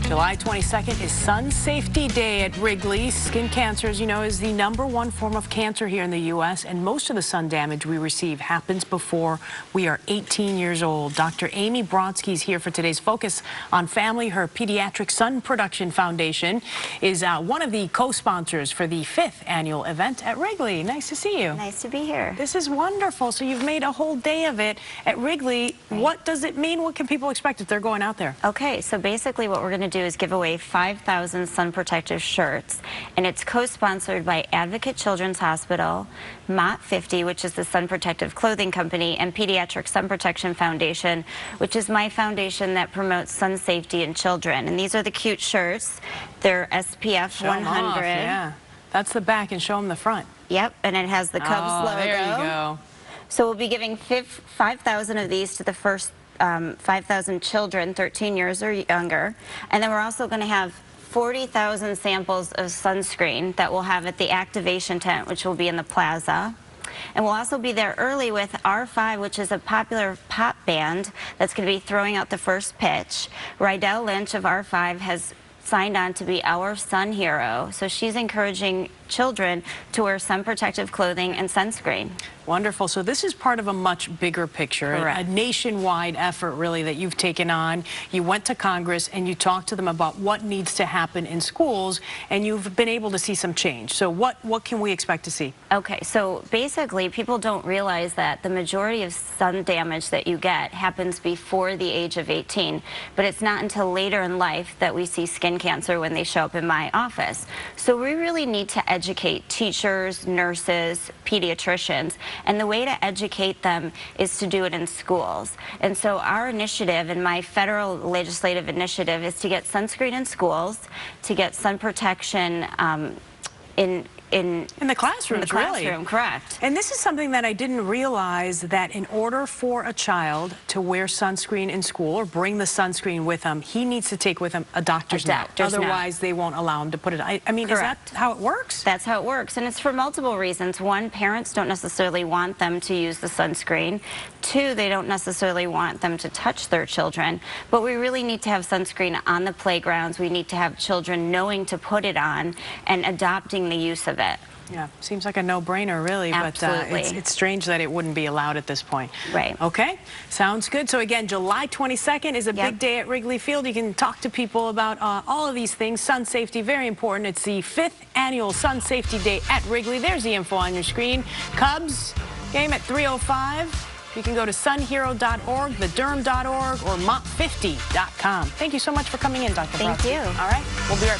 July 22nd is Sun Safety Day at Wrigley. Skin cancer, as you know, is the #1 form of cancer here in the U.S., and most of the sun damage we receive happens before we are 18 years old. Dr. Amy Brodsky is here for today's Focus on Family. Her Pediatric Sun Production Foundation is one of the co-sponsors for the 5th annual event at Wrigley. Nice to see you. Nice to be here. This is wonderful. So you've made a whole day of it at Wrigley. Right. What does it mean? What can people expect if they're going out there? Okay, so basically what we're going to do is give away 5,000 sun protective shirts, and it's co-sponsored by Advocate Children's Hospital, Mott 50, which is the sun protective clothing company, and Pediatric Sun Protection Foundation, which is my foundation that promotes sun safety in children. And these are the cute shirts. They're SPF Show 'em 100. off, yeah. That's the back, and show them the front. Yep, and it has the Cubs logo. There you go. So we'll be giving 5,000 of these to the first 5,000 children, 13 years or younger. And then we're also going to have 40,000 samples of sunscreen that we'll have at the activation tent, which will be in the plaza. And we'll also be there early with R5, which is a popular pop band that's going to be throwing out the first pitch. Rydell Lynch of R5 has signed on to be our sun hero. So she's encouraging children to wear sun protective clothing and sunscreen. Wonderful. So this is part of a much bigger picture, a nationwide effort really that you've taken on. You went to Congress and you talked to them about what needs to happen in schools, and you've been able to see some change. So what can we expect to see? Okay, so basically people don't realize that the majority of sun damage that you get happens before the age of 18, but it's not until later in life that we see skin cancer when they show up in my office. So we really need to educate teachers, nurses, pediatricians, and the way to educate them is to do it in schools. And so our initiative, and my federal legislative initiative, is to get sunscreen in schools, to get sun protection in the classroom, really. Correct. And this is something that I didn't realize, that in order for a child to wear sunscreen in school or bring the sunscreen with him, he needs to take with him a doctor's note. Otherwise, they won't allow him to put it. I mean, Correct. Is that how it works? That's how it works, and it's for multiple reasons. One, parents don't necessarily want them to use the sunscreen. Two, they don't necessarily want them to touch their children. But we really need to have sunscreen on the playgrounds. We need to have children knowing to put it on and adopting the use of it. Yeah, seems like a no-brainer, really. Absolutely. But it's strange that it wouldn't be allowed at this point. Right. Okay, sounds good. So again, July 22nd is a big day at Wrigley Field. You can talk to people about all of these things. Sun safety, very important. It's the 5th annual Sun Safety Day at Wrigley. There's the info on your screen. Cubs game at 3:05. You can go to sunhero.org, thederm.org, or mott50.com. Thank you so much for coming in, Dr. Brodsky. Thank you. All right, we'll be right back.